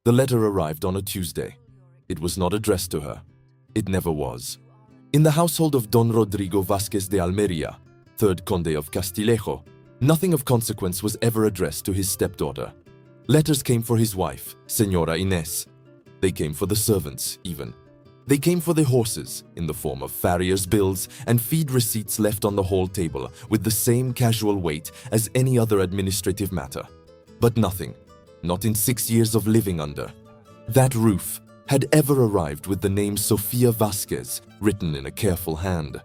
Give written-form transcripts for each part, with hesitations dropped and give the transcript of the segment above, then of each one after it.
The letter arrived on a Tuesday. It was not addressed to her. It never was. In the household of Don Rodrigo Vásquez de Almería, 3rd Conde of Castillejo, nothing of consequence was ever addressed to his stepdaughter. Letters came for his wife, Señora Inés. They came for the servants, even. They came for the horses, in the form of farrier's bills and feed receipts left on the hall table with the same casual weight as any other administrative matter. But nothing, not in 6 years of living under that roof, had ever arrived with the name Sofía Vásquez written in a careful hand.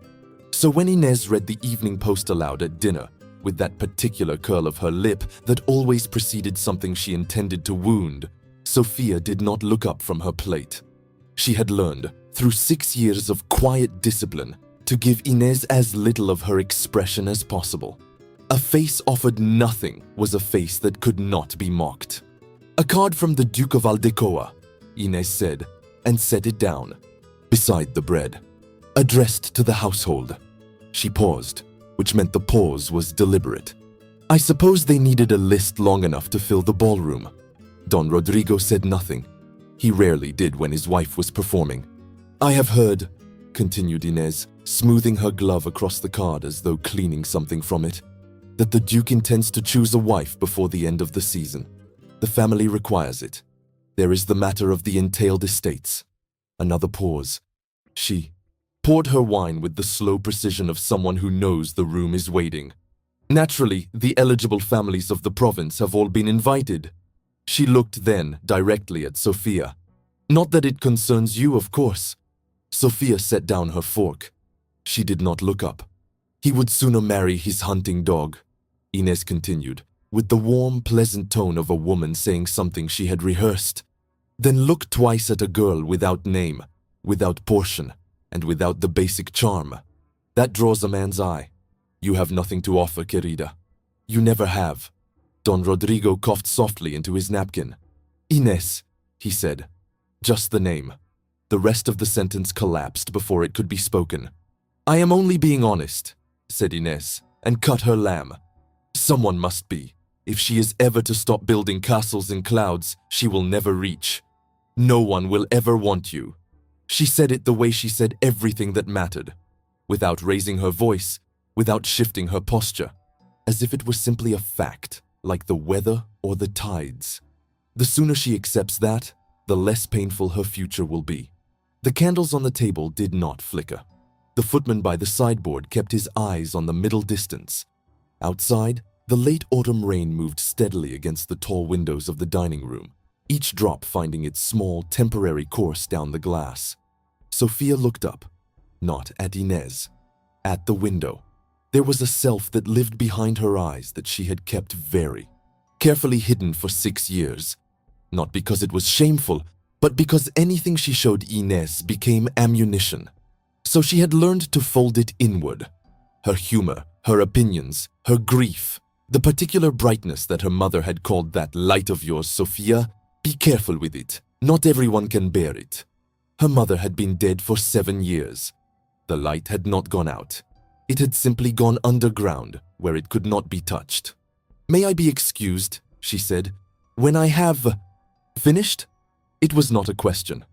So when Inés read the Evening Post aloud at dinner, with that particular curl of her lip that always preceded something she intended to wound, Sofía did not look up from her plate. She had learned, through 6 years of quiet discipline, to give Inés as little of her expression as possible. A face offered nothing was a face that could not be mocked. A card from the Duke of Aldecoa, Inés said, and set it down, beside the bread. Addressed to the household. She paused, which meant the pause was deliberate. I suppose they needed a list long enough to fill the ballroom. Don Rodrigo said nothing. He rarely did when his wife was performing. I have heard, continued Inés, smoothing her glove across the card as though cleaning something from it, that the Duke intends to choose a wife before the end of the season. The family requires it. There is the matter of the entailed estates. Another pause. She poured her wine with the slow precision of someone who knows the room is waiting. Naturally, the eligible families of the province have all been invited. She looked then directly at Sofía. Not that it concerns you, of course. Sofía set down her fork. She did not look up. He would sooner marry his hunting dog, Inés continued, with the warm, pleasant tone of a woman saying something she had rehearsed. Then look twice at a girl without name, without portion, and without the basic charm. That draws a man's eye. You have nothing to offer, querida. You never have. Don Rodrigo coughed softly into his napkin. Inés, he said. Just the name. The rest of the sentence collapsed before it could be spoken. I am only being honest, said Inés, and cut her lamb. Someone must be. If she is ever to stop building castles in clouds, she will never reach. No one will ever want you. She said it the way she said everything that mattered, without raising her voice, without shifting her posture, as if it were simply a fact, like the weather or the tides. The sooner she accepts that, the less painful her future will be. The candles on the table did not flicker. The footman by the sideboard kept his eyes on the middle distance. Outside, the late autumn rain moved steadily against the tall windows of the dining room, each drop finding its small, temporary course down the glass. Sofía looked up, not at Inés, at the window. There was a self that lived behind her eyes that she had kept very carefully hidden for 6 years, not because it was shameful, but because anything she showed Inés became ammunition. So she had learned to fold it inward. Her humor, her opinions, her grief, the particular brightness that her mother had called that light of yours, Sofía, be careful with it. Not everyone can bear it. Her mother had been dead for 7 years. The light had not gone out. It had simply gone underground, where it could not be touched. May I be excused, she said, when I have finished? It was not a question.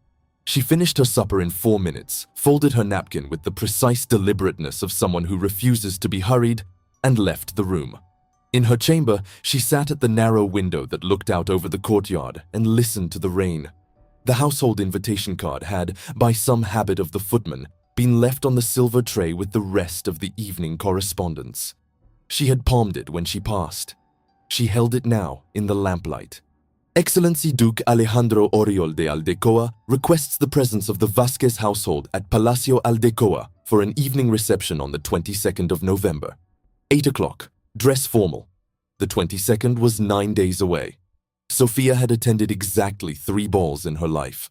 She finished her supper in 4 minutes, folded her napkin with the precise deliberateness of someone who refuses to be hurried, and left the room. In her chamber, she sat at the narrow window that looked out over the courtyard and listened to the rain. The household invitation card had, by some habit of the footman, been left on the silver tray with the rest of the evening correspondence. She had palmed it when she passed. She held it now in the lamplight. Excellency Duke Alejandro Oriol de Aldecoa requests the presence of the Vásquez household at Palacio Aldecoa for an evening reception on the 22nd of November. 8 o'clock. Dress formal. The 22nd was 9 days away. Sofía had attended exactly 3 balls in her life.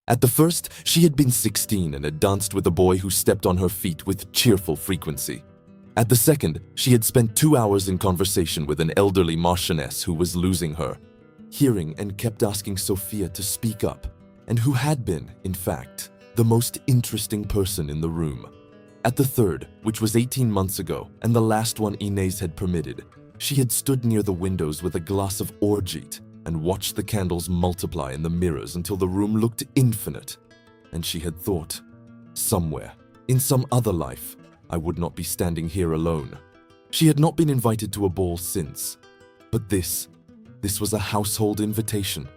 At the first, she had been 16 and had danced with a boy who stepped on her feet with cheerful frequency. At the second, she had spent 2 hours in conversation with an elderly marchioness who was losing her, hearing and kept asking Sofía to speak up, and who had been, in fact, the most interesting person in the room. At the third, which was 18 months ago, and the last one Inés had permitted, she had stood near the windows with a glass of orgeat, and watched the candles multiply in the mirrors until the room looked infinite. And she had thought, somewhere, in some other life, I would not be standing here alone. She had not been invited to a ball since. But this was a household invitation.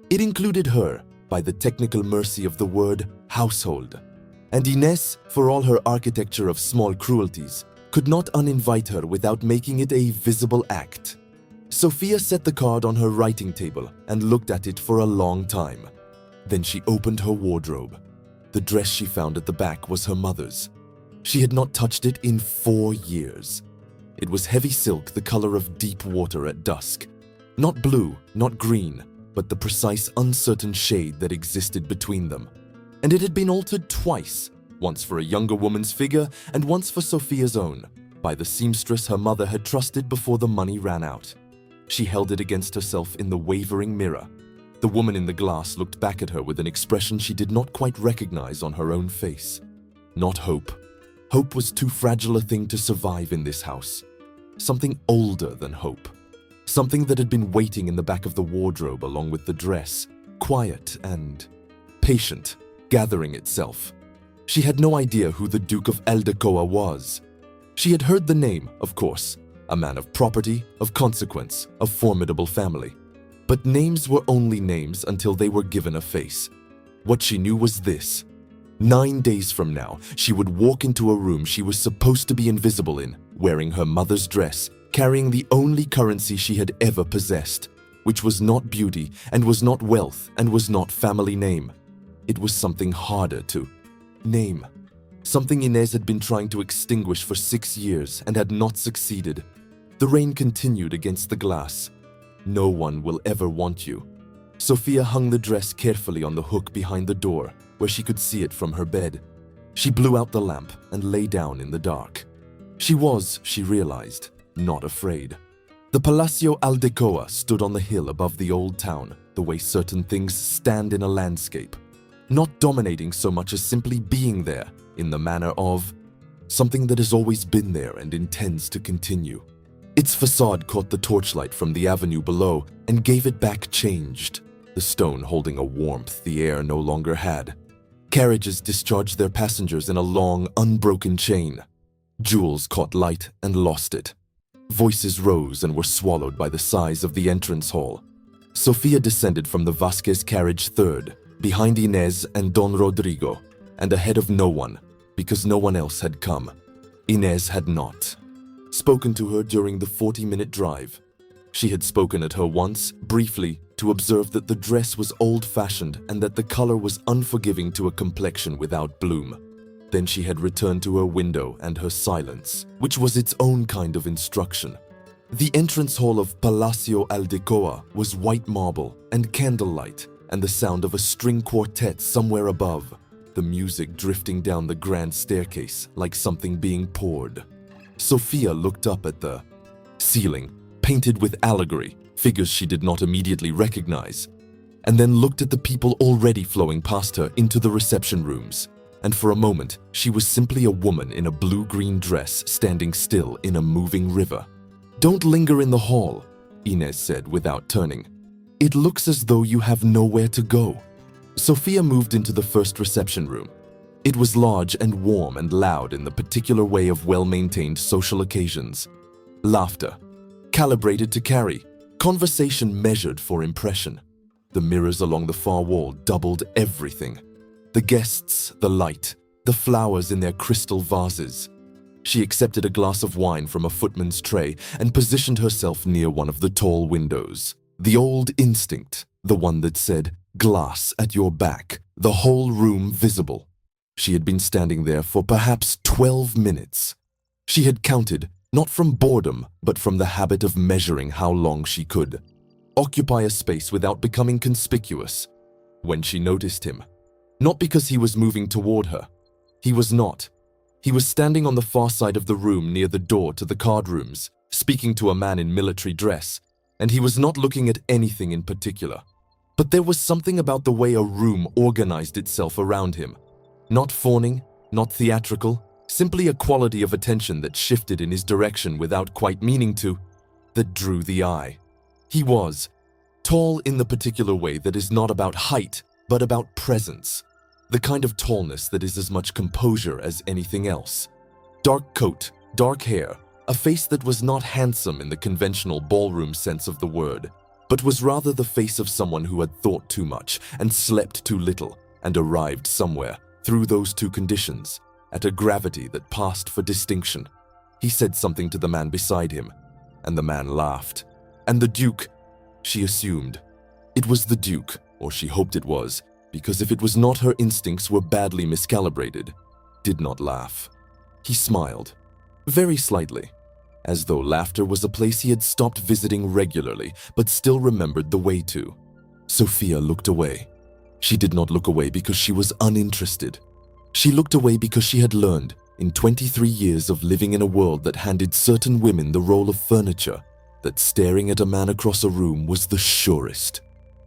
It included her, by the technical mercy of the word household. And Inés, for all her architecture of small cruelties, could not uninvite her without making it a visible act. Sofía set the card on her writing table and looked at it for a long time. Then she opened her wardrobe. The dress she found at the back was her mother's. She had not touched it in 4 years. It was heavy silk the color of deep water at dusk. Not blue, not green, but the precise uncertain shade that existed between them. And it had been altered twice, once for a younger woman's figure and once for Sofía's own, by the seamstress her mother had trusted before the money ran out. She held it against herself in the wavering mirror. The woman in the glass looked back at her with an expression she did not quite recognize on her own face. Not hope. Hope was too fragile a thing to survive in this house. Something older than hope. Something that had been waiting in the back of the wardrobe along with the dress, quiet and patient, gathering itself. She had no idea who the Duke of Aldecoa was. She had heard the name, of course, a man of property, of consequence, of formidable family. But names were only names until they were given a face. What she knew was this. 9 days from now, she would walk into a room she was supposed to be invisible in, wearing her mother's dress, carrying the only currency she had ever possessed, which was not beauty, and was not wealth, and was not family name. It was something harder to name. Something Inés had been trying to extinguish for 6 years and had not succeeded. The rain continued against the glass. No one will ever want you. Sofía hung the dress carefully on the hook behind the door, where she could see it from her bed. She blew out the lamp and lay down in the dark. She was, she realized, not afraid. The Palacio Aldecoa stood on the hill above the old town, the way certain things stand in a landscape. Not dominating so much as simply being there, in the manner of something that has always been there and intends to continue. Its facade caught the torchlight from the avenue below and gave it back changed, the stone holding a warmth the air no longer had. Carriages discharged their passengers in a long, unbroken chain. Jewels caught light and lost it. Voices rose and were swallowed by the size of the entrance hall. Sofía descended from the Vásquez carriage third, behind Inés and Don Rodrigo, and ahead of no one, because no one else had come. Inés had not spoken to her during the 40-minute drive. She had spoken at her once, briefly, to observe that the dress was old-fashioned and that the color was unforgiving to a complexion without bloom. Then she had returned to her window and her silence, which was its own kind of instruction. The entrance hall of Palacio Aldecoa was white marble and candlelight and the sound of a string quartet somewhere above, the music drifting down the grand staircase like something being poured. Sofía looked up at the ceiling, painted with allegory, figures she did not immediately recognize, and then looked at the people already flowing past her into the reception rooms. And for a moment, she was simply a woman in a blue-green dress standing still in a moving river. "Don't linger in the hall," Inés said without turning. "It looks as though you have nowhere to go." Sofía moved into the first reception room. It was large and warm and loud in the particular way of well-maintained social occasions. Laughter, calibrated to carry, conversation measured for impression. The mirrors along the far wall doubled everything. The guests, the light, the flowers in their crystal vases. She accepted a glass of wine from a footman's tray and positioned herself near one of the tall windows. The old instinct, the one that said, "Glass at your back, the whole room visible." She had been standing there for perhaps 12 minutes. She had counted, not from boredom, but from the habit of measuring how long she could occupy a space without becoming conspicuous. When she noticed him, not because he was moving toward her. He was not. He was standing on the far side of the room near the door to the card rooms, speaking to a man in military dress, and he was not looking at anything in particular. But there was something about the way a room organized itself around him. Not fawning, not theatrical, simply a quality of attention that shifted in his direction without quite meaning to, that drew the eye. He was, Tall in the particular way that is not about height, but about presence. The kind of tallness that is as much composure as anything else. Dark coat, dark hair, a face that was not handsome in the conventional ballroom sense of the word, but was rather the face of someone who had thought too much and slept too little and arrived somewhere, through those two conditions, at a gravity that passed for distinction. He said something to the man beside him, and the man laughed. And the Duke, she assumed. It was the Duke, or she hoped it was, because if it was not, her instincts were badly miscalibrated, did not laugh. He smiled, very slightly, as though laughter was a place he had stopped visiting regularly, but still remembered the way to. Sofía looked away. She did not look away because she was uninterested. She looked away because she had learned, in 23 years of living in a world that handed certain women the role of furniture, that staring at a man across a room was the surest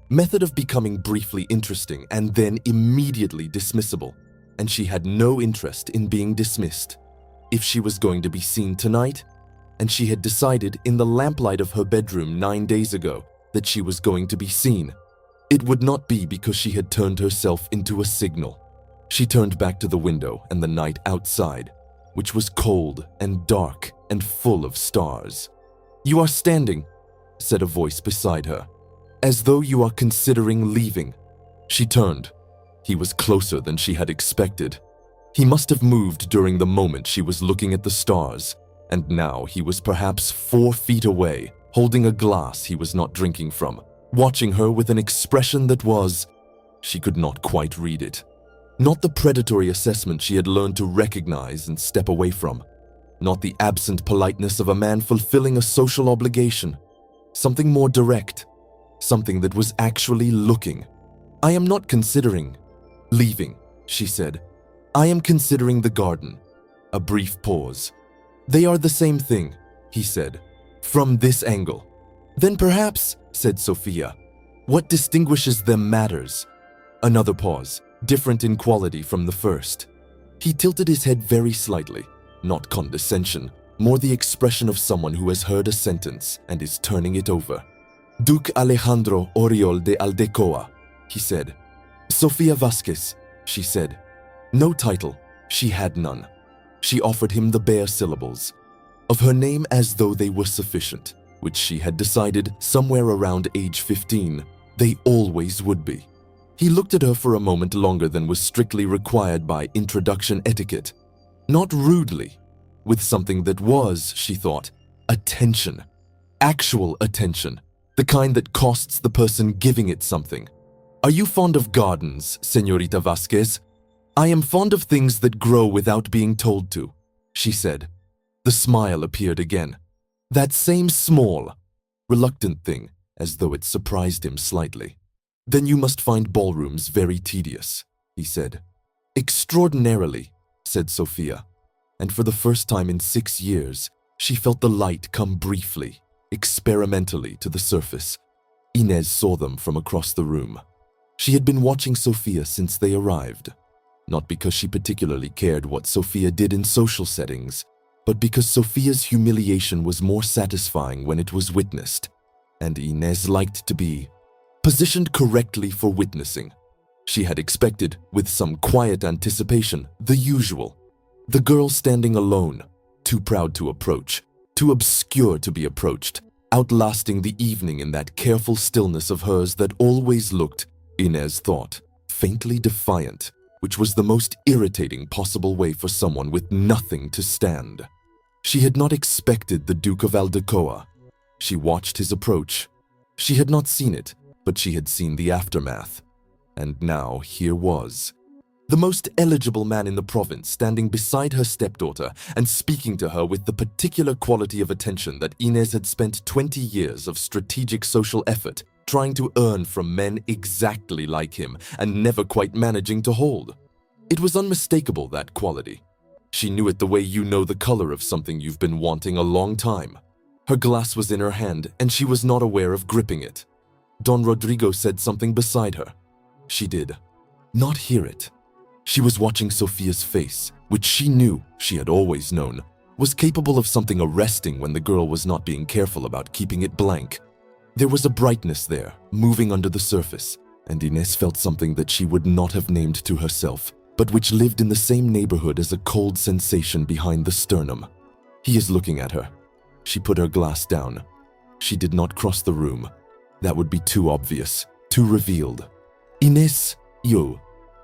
method of becoming briefly interesting and then immediately dismissible, and she had no interest in being dismissed. If she was going to be seen tonight, and she had decided in the lamplight of her bedroom 9 days ago that she was going to be seen, it would not be because she had turned herself into a signal. She turned back to the window and the night outside, which was cold and dark and full of stars. "You are standing," said a voice beside her, "as though you are considering leaving." She turned. He was closer than she had expected. He must have moved during the moment she was looking at the stars, and now he was perhaps 4 feet away, holding a glass he was not drinking from, watching her with an expression that was, she could not quite read it. Not the predatory assessment she had learned to recognize and step away from. Not the absent politeness of a man fulfilling a social obligation. Something more direct. Something that was actually looking. "I am not considering leaving," she said. "I am considering the garden." A brief pause. "They are the same thing," he said, "from this angle." "Then perhaps," said Sofía, "what distinguishes them matters." Another pause, different in quality from the first. He tilted his head very slightly, not condescension, more the expression of someone who has heard a sentence and is turning it over. "Duke Alejandro Oriol de Aldecoa," he said. "Sofía Vásquez," she said. No title, she had none. She offered him the bare syllables of her name as though they were sufficient, which she had decided somewhere around age 15, they always would be. He looked at her for a moment longer than was strictly required by introduction etiquette. Not rudely, with something that was, she thought, attention. Actual attention, the kind that costs the person giving it something. "Are you fond of gardens, Señorita Vásquez?" "I am fond of things that grow without being told to," she said. The smile appeared again. That same small, reluctant thing, as though it surprised him slightly. "Then you must find ballrooms very tedious," he said. "Extraordinarily," said Sofía, and for the first time in 6 years, she felt the light come briefly, experimentally to the surface. Inez saw them from across the room. She had been watching Sofía since they arrived, not because she particularly cared what Sofía did in social settings, but because Sofía's humiliation was more satisfying when it was witnessed, and Inez liked to be positioned correctly for witnessing. She had expected, with some quiet anticipation, the usual. The girl standing alone, too proud to approach, too obscure to be approached, outlasting the evening in that careful stillness of hers that always looked, Inez thought, faintly defiant, which was the most irritating possible way for someone with nothing to stand. She had not expected the Duke of Aldecoa. She watched his approach. She had not seen it, but she had seen the aftermath. And now here was the most eligible man in the province standing beside her stepdaughter and speaking to her with the particular quality of attention that Inez had spent 20 years of strategic social effort trying to earn from men exactly like him and never quite managing to hold. It was unmistakable, that quality. She knew it the way you know the color of something you've been wanting a long time. Her glass was in her hand and she was not aware of gripping it. Don Rodrigo said something beside her. She did not hear it. She was watching Sofía's face, which she knew, she had always known, was capable of something arresting when the girl was not being careful about keeping it blank. There was a brightness there, moving under the surface, and Inés felt something that she would not have named to herself, but which lived in the same neighborhood as a cold sensation behind the sternum. He is looking at her. She put her glass down. She did not cross the room. That would be too obvious, too revealed. Inés,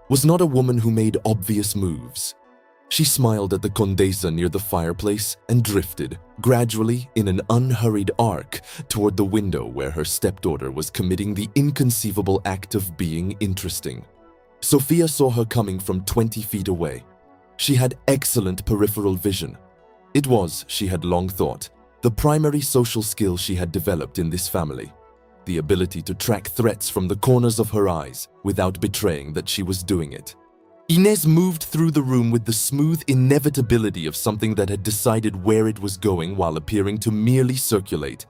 was not a woman who made obvious moves. She smiled at the condesa near the fireplace and drifted, gradually, in an unhurried arc, toward the window where her stepdaughter was committing the inconceivable act of being interesting. Sofía saw her coming from 20 feet away. She had excellent peripheral vision. It was, she had long thought, the primary social skill she had developed in this family. The ability to track threats from the corners of her eyes without betraying that she was doing it. Inés moved through the room with the smooth inevitability of something that had decided where it was going while appearing to merely circulate.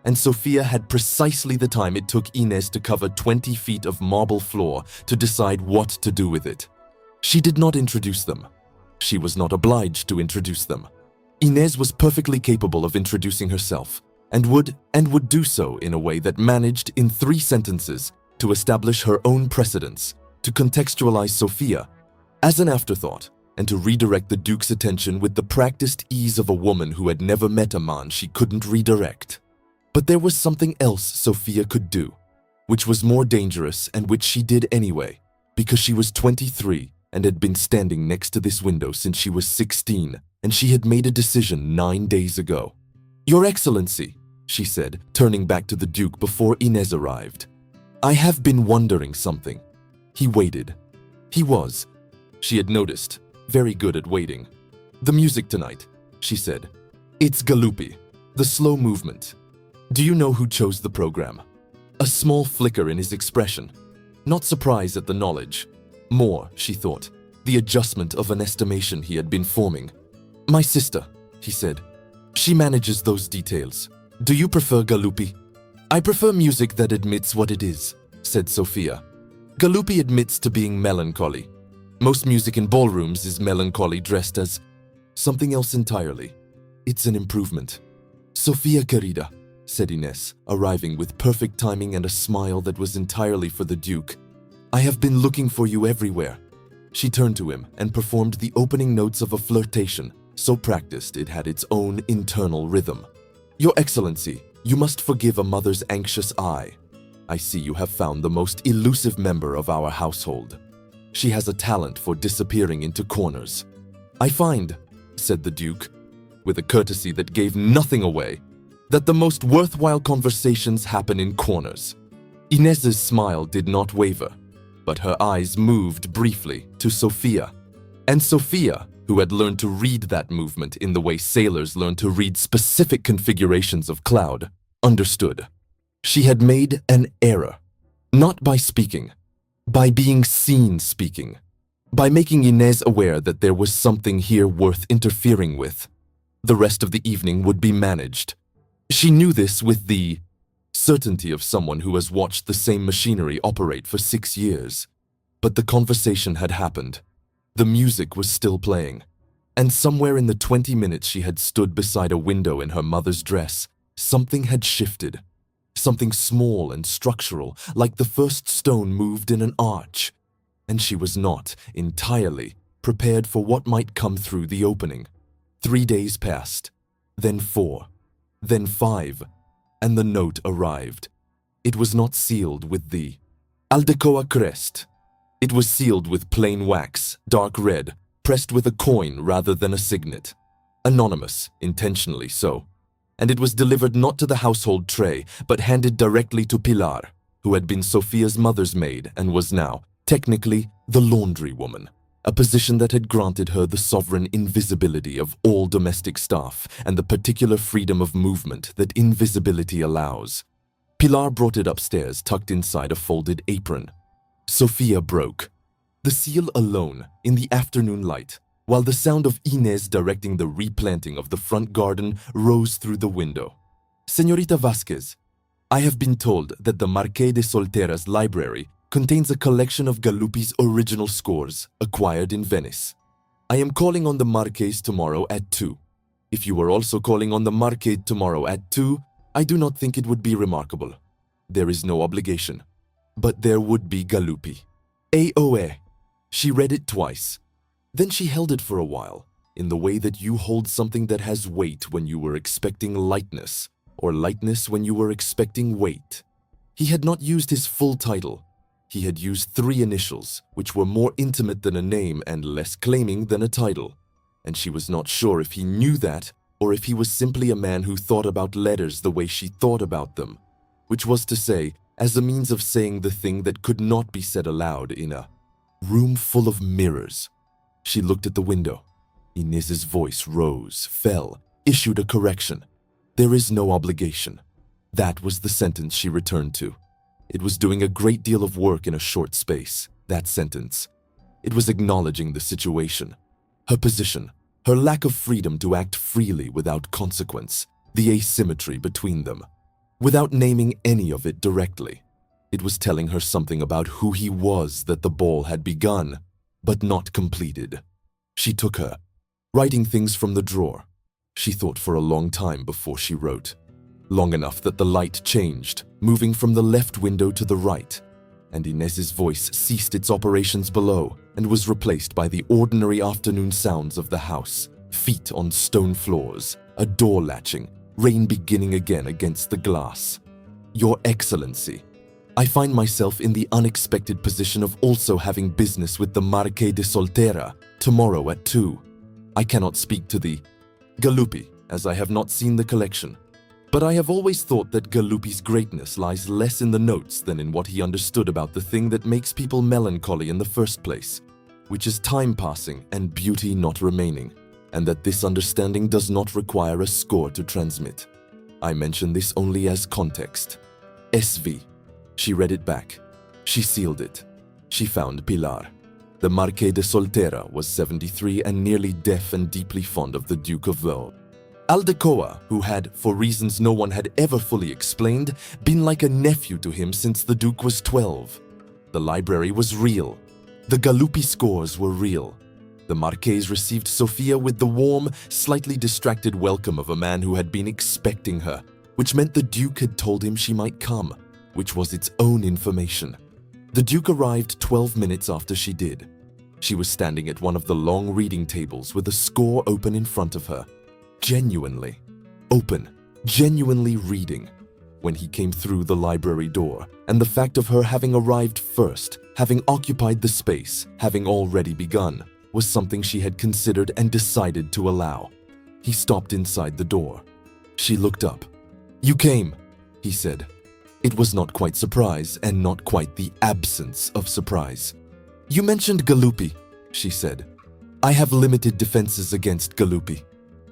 And Sofía had precisely the time it took Inés to cover 20 feet of marble floor to decide what to do with it. She did not introduce them. She was not obliged to introduce them. Inés was perfectly capable of introducing herself, and would do so in a way that managed, in 3 sentences, to establish her own precedence, to contextualize Sofía as an afterthought, and to redirect the Duke's attention with the practiced ease of a woman who had never met a man she couldn't redirect. But there was something else Sofía could do, which was more dangerous and which she did anyway, because she was 23 and had been standing next to this window since she was 16, and she had made a decision 9 days ago. "Your Excellency," she said, turning back to the Duke before Inés arrived. "I have been wondering something." He waited. She had noticed, very good at waiting. "The music tonight," she said. "It's Galuppi, the slow movement. Do you know who chose the program?" A small flicker in his expression. Not surprise at the knowledge. More, she thought, the adjustment of an estimation he had been forming. "My sister," he said. "She manages those details. Do you prefer Galuppi?" "I prefer music that admits what it is," said Sofía. "Galuppi admits to being melancholy. Most music in ballrooms is melancholy dressed as something else entirely. It's an improvement." "Sofía querida," said Inés, arriving with perfect timing and a smile that was entirely for the Duke. "I have been looking for you everywhere." She turned to him and performed the opening notes of a flirtation, so practiced it had its own internal rhythm. "Your Excellency, you must forgive a mother's anxious eye. I see you have found the most elusive member of our household. She has a talent for disappearing into corners." "I find," said the Duke, with a courtesy that gave nothing away, "that the most worthwhile conversations happen in corners." Inés's smile did not waver, but her eyes moved briefly to Sofía. And Sofía, who had learned to read that movement in the way sailors learn to read specific configurations of cloud, understood. She had made an error, not by speaking, by being seen speaking, by making Inés aware that there was something here worth interfering with. The rest of the evening would be managed. She knew this with the certainty of someone who has watched the same machinery operate for 6 years. But the conversation had happened. The music was still playing, and somewhere in the 20 minutes she had stood beside a window in her mother's dress, something had shifted. Something small and structural, like the first stone moved in an arch. And she was not, entirely, prepared for what might come through the opening. 3 days passed, then 4, then 5, and the note arrived. It was not sealed with the Aldecoa crest. It was sealed with plain wax, dark red, pressed with a coin rather than a signet. Anonymous, intentionally so. And it was delivered not to the household tray, but handed directly to Pilar, who had been Sofía's mother's maid and was now, technically, the laundry woman, a position that had granted her the sovereign invisibility of all domestic staff and the particular freedom of movement that invisibility allows. Pilar brought it upstairs tucked inside a folded apron. Sofía broke. The seal alone, in the afternoon light, while the sound of Inés directing the replanting of the front garden rose through the window. "Señorita Vásquez, I have been told that the Marqués de Soltera's library contains a collection of Galuppi's original scores acquired in Venice. I am calling on the Marqués tomorrow at 2. If you were also calling on the Marqués tomorrow at 2, I do not think it would be remarkable. There is no obligation. But there would be Galupi. AOE. She read it twice. Then she held it for a while, in the way that you hold something that has weight when you were expecting lightness, or lightness when you were expecting weight. He had not used his full title. He had used 3 initials, which were more intimate than a name and less claiming than a title. And she was not sure if he knew that, or if he was simply a man who thought about letters the way she thought about them, which was to say, as a means of saying the thing that could not be said aloud in a room full of mirrors. She looked at the window. Inez's voice rose, fell, issued a correction. There is no obligation. That was the sentence she returned to. It was doing a great deal of work in a short space, that sentence. It was acknowledging the situation, her position, her lack of freedom to act freely without consequence, the asymmetry between them. Without naming any of it directly, it was telling her something about who he was that the ball had begun, but not completed. She took her, writing things from the drawer. She thought for a long time before she wrote. Long enough that the light changed, moving from the left window to the right, and Inez's voice ceased its operations below and was replaced by the ordinary afternoon sounds of the house, feet on stone floors, a door latching, rain beginning again against the glass. Your Excellency, I find myself in the unexpected position of also having business with the Marqués de Soltera tomorrow at 2. I cannot speak to the Galupi, as I have not seen the collection. But I have always thought that Galupi's greatness lies less in the notes than in what he understood about the thing that makes people melancholy in the first place, which is time passing and beauty not remaining, and that this understanding does not require a score to transmit. I mention this only as context. SV. She read it back. She sealed it. She found Pilar. The Marqués de Soltera was 73 and nearly deaf and deeply fond of the Duke of Vaux. Aldecoa, who had, for reasons no one had ever fully explained, been like a nephew to him since the Duke was 12. The library was real. The Galupi scores were real. The Marqués received Sofía with the warm, slightly distracted welcome of a man who had been expecting her, which meant the Duke had told him she might come, which was its own information. The Duke arrived 12 minutes after she did. She was standing at one of the long reading tables with a score open in front of her. Genuinely open, genuinely reading, when he came through the library door, and the fact of her having arrived first, having occupied the space, having already begun, was something she had considered and decided to allow. He stopped inside the door. She looked up. "You came," he said. It was not quite surprise and not quite the absence of surprise. "You mentioned Galupi," she said. "I have limited defenses against Galupi."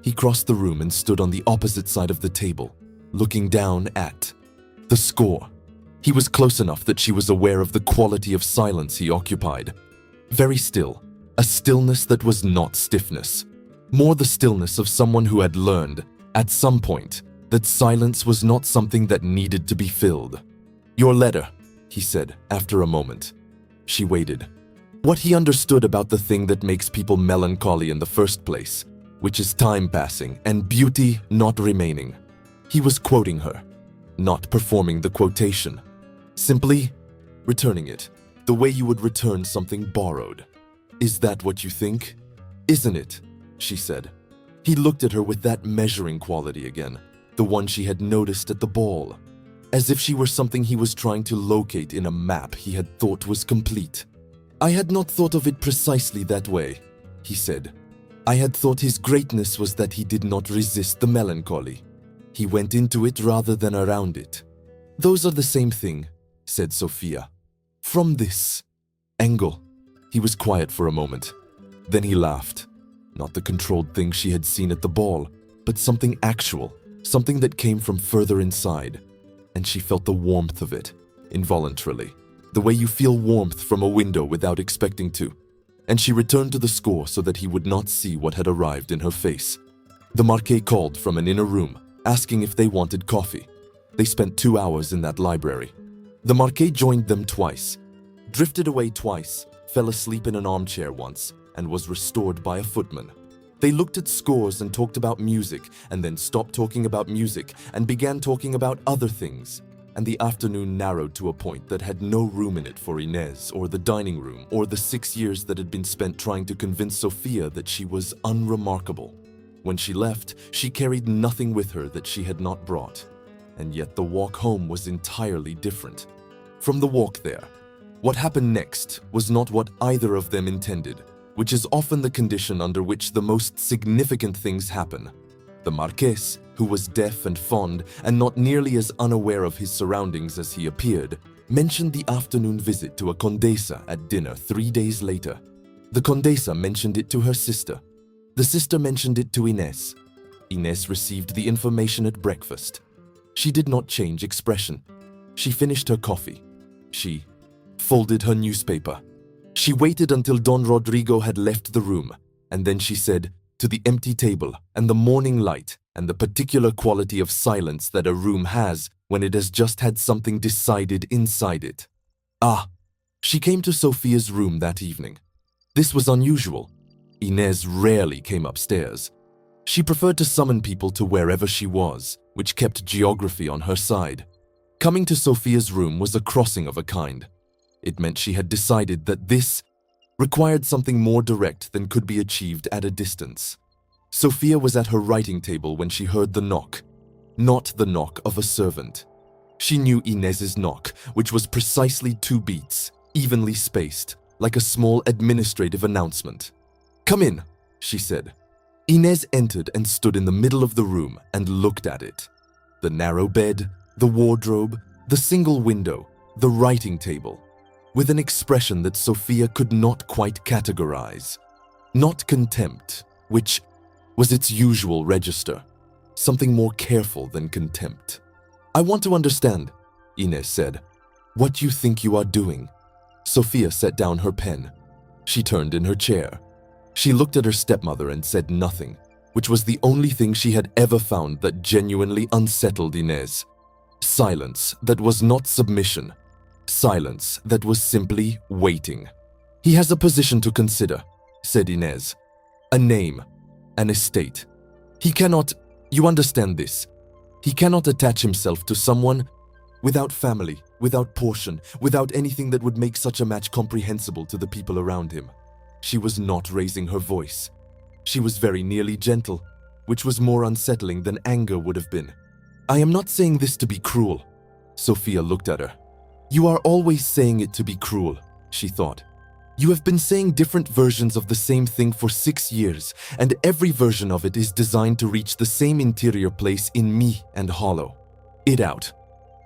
He crossed the room and stood on the opposite side of the table, looking down at the score. He was close enough that she was aware of the quality of silence he occupied. Very still, a stillness that was not stiffness. More the stillness of someone who had learned, at some point, that silence was not something that needed to be filled. "Your letter," he said after a moment. She waited. What he understood about the thing that makes people melancholy in the first place, which is time passing and beauty not remaining. He was quoting her, not performing the quotation, simply returning it, the way you would return something borrowed. "Is that what you think?" "Isn't it?" she said. He looked at her with that measuring quality again, the one she had noticed at the ball, as if she were something he was trying to locate in a map he had thought was complete. "I had not thought of it precisely that way," he said. "I had thought his greatness was that he did not resist the melancholy. He went into it rather than around it." "Those are the same thing," said Sofía. "From this angle." He was quiet for a moment. Then he laughed. Not the controlled thing she had seen at the ball, but something actual, something that came from further inside. And she felt the warmth of it, involuntarily, the way you feel warmth from a window without expecting to. And she returned to the score so that he would not see what had arrived in her face. The Marqués called from an inner room, asking if they wanted coffee. They spent 2 hours in that library. The Marqués joined them twice, drifted away twice, fell asleep in an armchair once, and was restored by a footman. They looked at scores and talked about music, and then stopped talking about music and began talking about other things. and the afternoon narrowed to a point that had no room in it for Inez or the dining room or the 6 years that had been spent trying to convince Sofía that she was unremarkable. When she left, she carried nothing with her that she had not brought, and yet the walk home was entirely different. From the walk there, what happened next was not what either of them intended, which is often the condition under which the most significant things happen. The Marqués, who was deaf and fond and not nearly as unaware of his surroundings as he appeared, mentioned the afternoon visit to a condesa at dinner 3 days later. The condesa mentioned it to her sister. The sister mentioned it to Inez. Inez received the information at breakfast. She did not change expression. She finished her coffee. She folded her newspaper. She waited until Don Rodrigo had left the room, and then she said, to the empty table and the morning light and the particular quality of silence that a room has when it has just had something decided inside it. Ah, she came to Sofía's room that evening. This was unusual. Inez rarely came upstairs. She preferred to summon people to wherever she was, which kept geography on her side. Coming to Sofía's room was a crossing of a kind. It meant she had decided that this required something more direct than could be achieved at a distance. Sofía was at her writing table when she heard the knock, not the knock of a servant. She knew Inez's knock, which was precisely 2 beats, evenly spaced, like a small administrative announcement. "Come in," she said. Inez entered and stood in the middle of the room and looked at it. The narrow bed, the wardrobe, the single window, the writing table, with an expression that Sofía could not quite categorize. Not contempt, which was its usual register, something more careful than contempt. "I want to understand," Inez said, "what you think you are doing." Sofía set down her pen. She turned in her chair. She looked at her stepmother and said nothing, which was the only thing she had ever found that genuinely unsettled Inez. Silence that was not submission. Silence that was simply waiting. "He has a position to consider," said Inez. "A name, an estate. He cannot, you understand this, he cannot attach himself to someone without family, without portion, without anything that would make such a match comprehensible to the people around him." She was not raising her voice. She was very nearly gentle, which was more unsettling than anger would have been. "I am not saying this to be cruel." Sofía looked at her. "You are always saying it to be cruel," she thought. "You have been saying different versions of the same thing for 6 years, and every version of it is designed to reach the same interior place in me and hollow it out."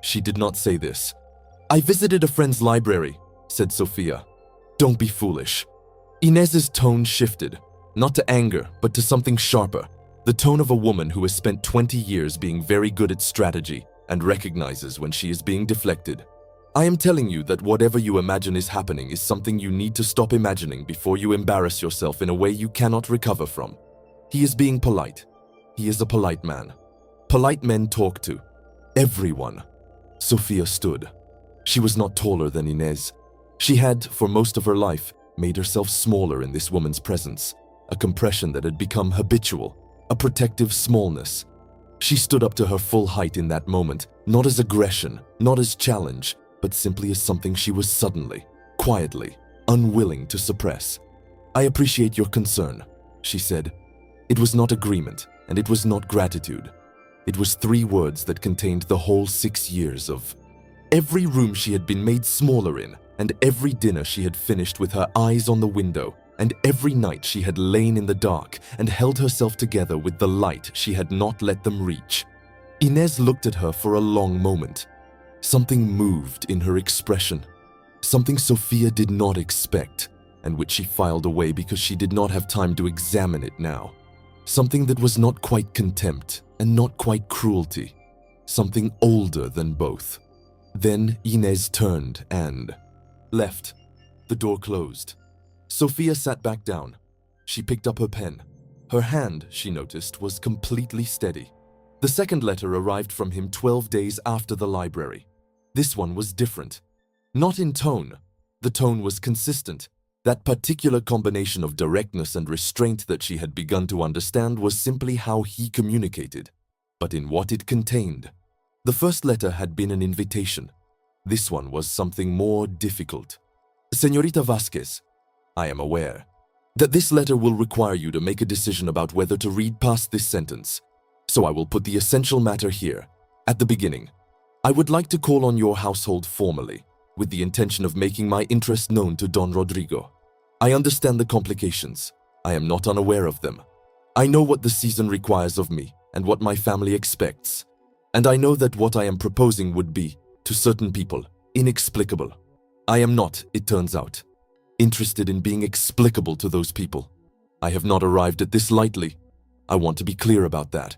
She did not say this. "I visited a friend's library," said Sofía. "Don't be foolish." Inez's tone shifted, not to anger, but to something sharper, the tone of a woman who has spent 20 years being very good at strategy and recognizes when she is being deflected. "I am telling you that whatever you imagine is happening is something you need to stop imagining before you embarrass yourself in a way you cannot recover from." He is being polite. He is a polite man. Polite men talk to everyone. Sofía stood. She was not taller than Inez. She had, for most of her life, made herself smaller in this woman's presence, a compression that had become habitual, a protective smallness. She stood up to her full height in that moment, not as aggression, not as challenge, but simply as something she was suddenly, quietly, unwilling to suppress. "I appreciate your concern," she said. It was not agreement, and it was not gratitude. It was 3 words that contained the whole 6 years of every room she had been made smaller in, and every dinner she had finished with her eyes on the window, and every night she had lain in the dark and held herself together with the light she had not let them reach. Inez looked at her for a long moment. Something moved in her expression, something Sofía did not expect, and which she filed away because she did not have time to examine it now. Something that was not quite contempt and not quite cruelty, something older than both. Then Inez turned and left. The door closed. Sofía sat back down. She picked up her pen. Her hand, she noticed, was completely steady. The second letter arrived from him 12 days after the library. This one was different. Not in tone. The tone was consistent. That particular combination of directness and restraint that she had begun to understand was simply how he communicated. But in what it contained, The first letter had been an invitation. This one was something more difficult. Señorita Vásquez, I am aware that this letter will require you to make a decision about whether to read past this sentence. So I will put the essential matter here, at the beginning. I would like to call on your household formally, with the intention of making my interest known to Don Rodrigo. I understand the complications. I am not unaware of them. I know what the season requires of me and what my family expects. And I know that what I am proposing would be, to certain people, inexplicable. I am not, it turns out, interested in being explicable to those people. I have not arrived at this lightly. I want to be clear about that.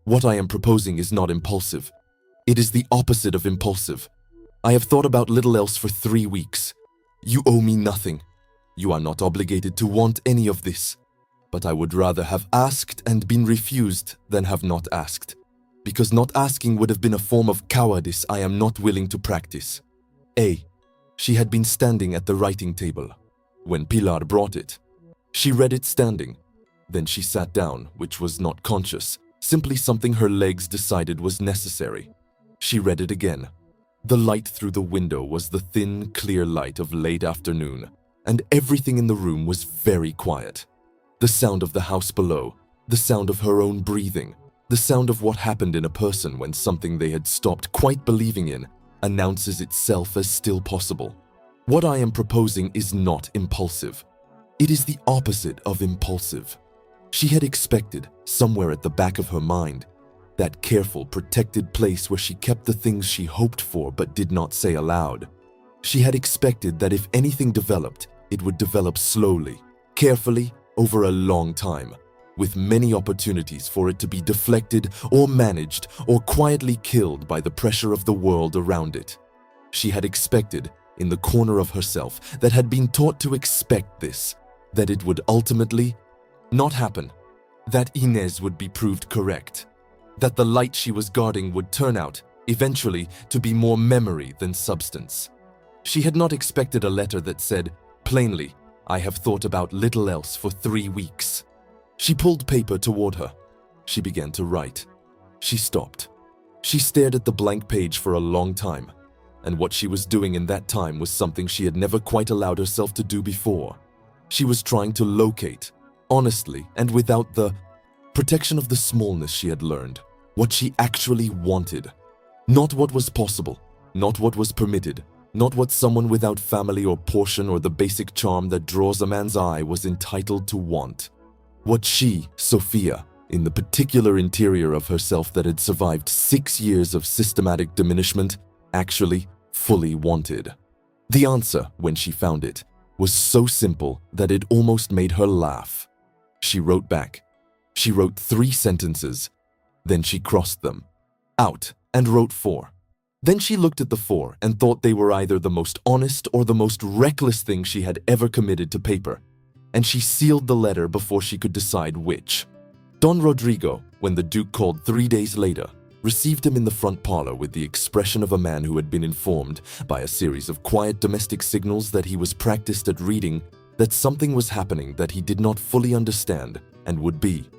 What I am proposing is not impulsive. It is the opposite of impulsive. I have thought about little else for 3 weeks. You owe me nothing. You are not obligated to want any of this. But I would rather have asked and been refused than have not asked. Because not asking would have been a form of cowardice I am not willing to practice. A. She had been standing at the writing table when Pilar brought it. She read it standing. Then she sat down, which was not conscious, simply something her legs decided was necessary. She read it again. The light through the window was the thin, clear light of late afternoon, and everything in the room was very quiet. The sound of the house below, the sound of her own breathing, the sound of what happened in a person when something they had stopped quite believing in announces itself as still possible. What I am proposing is not impulsive. It is the opposite of impulsive. She had expected, somewhere at the back of her mind, that careful, protected place where she kept the things she hoped for but did not say aloud. She had expected that if anything developed, it would develop slowly, carefully, over a long time, with many opportunities for it to be deflected or managed or quietly killed by the pressure of the world around it. She had expected, in the corner of herself that had been taught to expect this, that it would ultimately not happen, that Inez would be proved correct, that the light she was guarding would turn out, eventually, to be more memory than substance. She had not expected a letter that said, plainly, I have thought about little else for 3 weeks. She pulled paper toward her. She began to write. She stopped. She stared at the blank page for a long time, and what she was doing in that time was something she had never quite allowed herself to do before. She was trying to locate, honestly and without the protection of the smallness she had learned, what she actually wanted. Not what was possible, not what was permitted, not what someone without family or portion or the basic charm that draws a man's eye was entitled to want. What she, Sofía, in the particular interior of herself that had survived 6 years of systematic diminishment, actually fully wanted. The answer, when she found it, was so simple that it almost made her laugh. She wrote back. She wrote 3 sentences. Then she crossed them out and wrote 4. Then she looked at the 4 and thought they were either the most honest or the most reckless thing she had ever committed to paper, and she sealed the letter before she could decide which. Don Rodrigo, when the Duke called 3 days later, received him in the front parlor with the expression of a man who had been informed by a series of quiet domestic signals that he was practiced at reading that something was happening that he did not fully understand and would be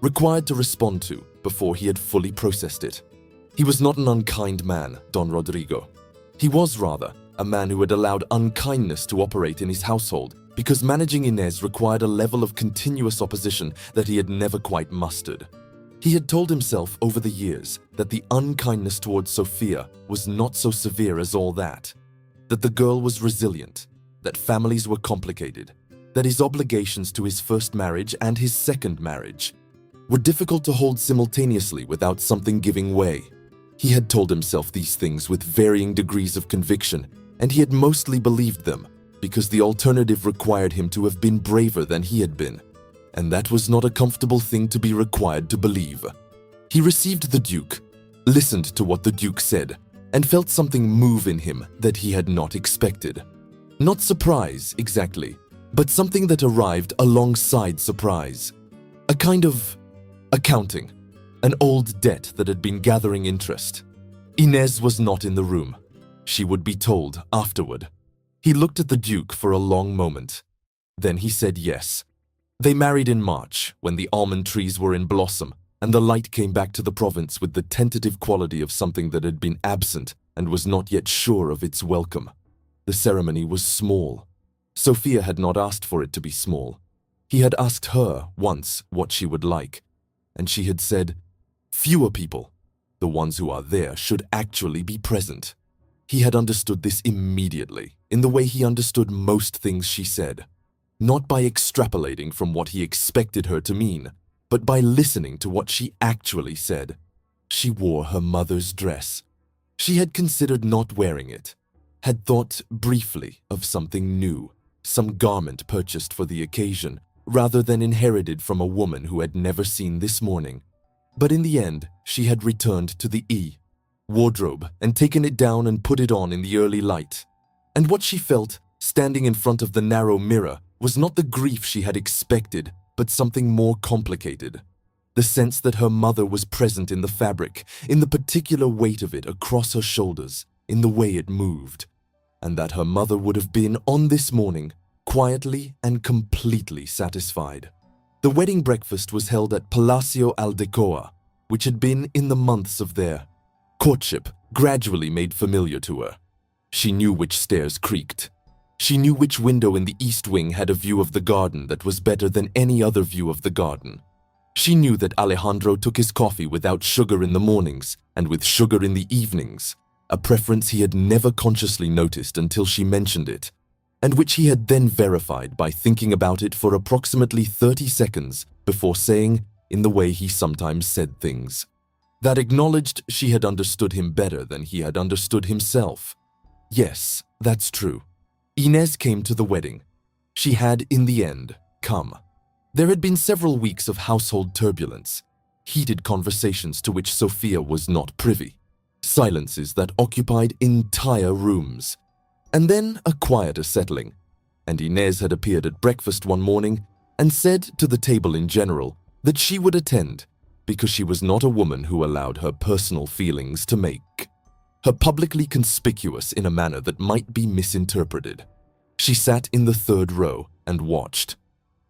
required to respond to before he had fully processed it. He was not an unkind man, Don Rodrigo. He was, rather, a man who had allowed unkindness to operate in his household because managing Inez required a level of continuous opposition that he had never quite mustered. He had told himself over the years that the unkindness towards Sofía was not so severe as all that the girl was resilient, that families were complicated, that his obligations to his first marriage and his second marriage were difficult to hold simultaneously without something giving way. He had told himself these things with varying degrees of conviction, and he had mostly believed them because the alternative required him to have been braver than he had been, and that was not a comfortable thing to be required to believe. He received the Duke, listened to what the Duke said, and felt something move in him that he had not expected. Not surprise, exactly, but something that arrived alongside surprise. A kind of accounting, an old debt that had been gathering interest. Inez was not in the room. She would be told afterward. He looked at the Duke for a long moment. Then he said yes. They married in March, when the almond trees were in blossom, and the light came back to the province with the tentative quality of something that had been absent and was not yet sure of its welcome. The ceremony was small. Sofía had not asked for it to be small. He had asked her once what she would like, and she had said, "Fewer people. The ones who are there should actually be present." He had understood this immediately, in the way he understood most things she said, not by extrapolating from what he expected her to mean, but by listening to what she actually said. She wore her mother's dress. She had considered not wearing it, had thought briefly of something new, some garment purchased for the occasion, rather than inherited from a woman who had never seen this morning. But in the end, she had returned to the wardrobe and taken it down and put it on in the early light. And what she felt, standing in front of the narrow mirror, was not the grief she had expected, but something more complicated. The sense that her mother was present in the fabric, in the particular weight of it across her shoulders, in the way it moved, and that her mother would have been, on this morning, quietly and completely satisfied. The wedding breakfast was held at Palacio Aldecoa, which had been, in the months of their courtship, gradually made familiar to her. She knew which stairs creaked. She knew which window in the east wing had a view of the garden that was better than any other view of the garden. She knew that Alejandro took his coffee without sugar in the mornings and with sugar in the evenings, a preference he had never consciously noticed until she mentioned it, and which he had then verified by thinking about it for approximately 30 seconds before saying, in the way he sometimes said things, that acknowledged she had understood him better than he had understood himself. Yes, that's true. Inés came to the wedding. She had, in the end, come. There had been several weeks of household turbulence, heated conversations to which Sofía was not privy, silences that occupied entire rooms, and then a quieter settling, and Inés had appeared at breakfast one morning and said to the table in general that she would attend because she was not a woman who allowed her personal feelings to make her publicly conspicuous in a manner that might be misinterpreted. She sat in the third row and watched.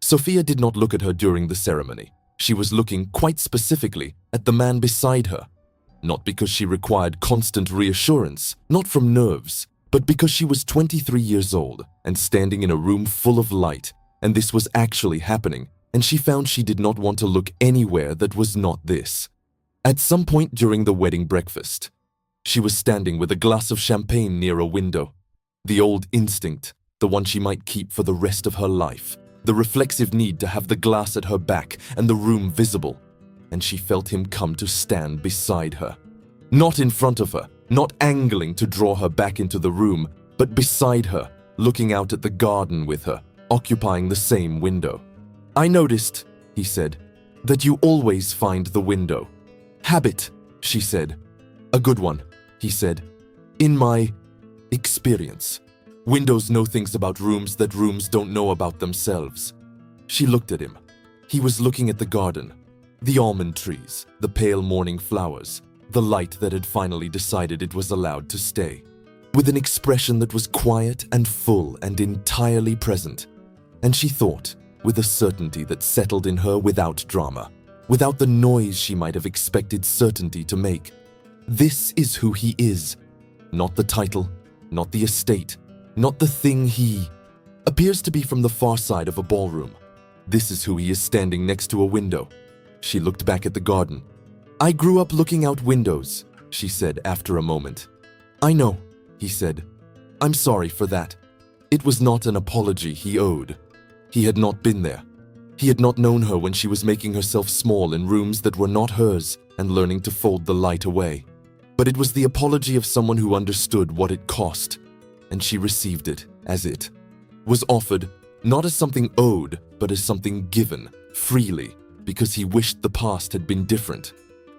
Sofía did not look at her during the ceremony. She was looking quite specifically at the man beside her, not because she required constant reassurance, not from nerves, but because she was 23 years old and standing in a room full of light, and this was actually happening, and she found she did not want to look anywhere that was not this. At some point during the wedding breakfast, she was standing with a glass of champagne near a window. The old instinct, the one she might keep for the rest of her life, the reflexive need to have the glass at her back and the room visible, and she felt him come to stand beside her. Not in front of her, not angling to draw her back into the room, but beside her, looking out at the garden with her, occupying the same window. "I noticed," he said, "that you always find the window." "Habit," she said. "A good one," he said. "In my experience. Windows know things about rooms that rooms don't know about themselves." She looked at him. He was looking at the garden, the almond trees, the pale morning flowers, the light that had finally decided it was allowed to stay, with an expression that was quiet and full and entirely present. And she thought, with a certainty that settled in her without drama, without the noise she might have expected certainty to make, this is who he is. Not the title, not the estate, not the thing he appears to be from the far side of a ballroom. This is who he is standing next to a window. She looked back at the garden. "I grew up looking out windows," she said after a moment. "I know," he said. "I'm sorry for that." It was not an apology he owed. He had not been there. He had not known her when she was making herself small in rooms that were not hers and learning to fold the light away. But it was the apology of someone who understood what it cost, and she received it as it was offered, not as something owed, but as something given, freely, because he wished the past had been different.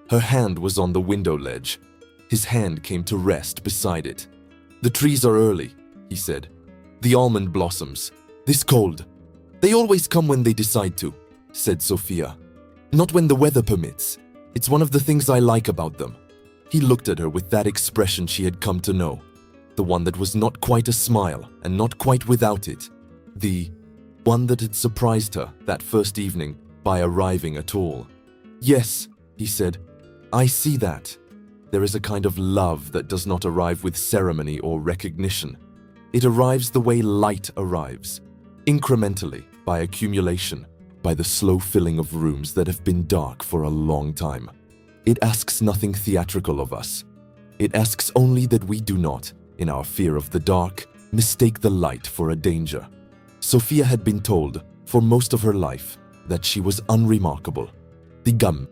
Her hand was on the window ledge. His hand came to rest beside it. "The trees are early," he said. "The almond blossoms. This cold. They always come when they decide to," said Sofía. "Not when the weather permits. It's one of the things I like about them." He looked at her with that expression she had come to know, the one that was not quite a smile and not quite without it, the one that had surprised her that first evening by arriving at all. "Yes," He said, "I see that. There is a kind of love that does not arrive with ceremony or recognition. It arrives the way light arrives, incrementally, by accumulation, by the slow filling of rooms that have been dark for a long time. It asks nothing theatrical of us. It asks only that we do not, in our fear of the dark, mistake the light for a danger." Sofía had been told, for most of her life, that she was unremarkable. The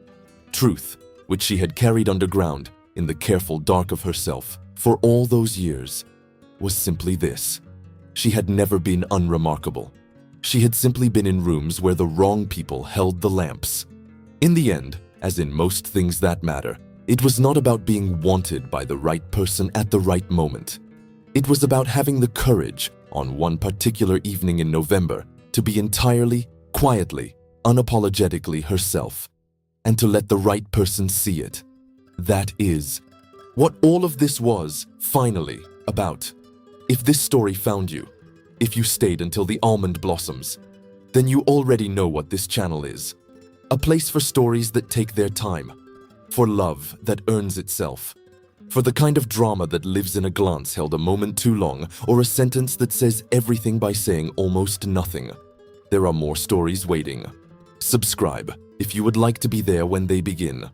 truth, which she had carried underground in the careful dark of herself for all those years, was simply this: she had never been unremarkable. She had simply been in rooms where the wrong people held the lamps. In the end, as in most things that matter, it was not about being wanted by the right person at the right moment. It was about having the courage, on one particular evening in November, to be entirely, quietly, unapologetically herself, and to let the right person see it. That is what all of this was, finally, about. If this story found you, if you stayed until the almond blossoms, then you already know what this channel is. A place for stories that take their time, for love that earns itself, for the kind of drama that lives in a glance held a moment too long, or a sentence that says everything by saying almost nothing. There are more stories waiting. Subscribe if you would like to be there when they begin.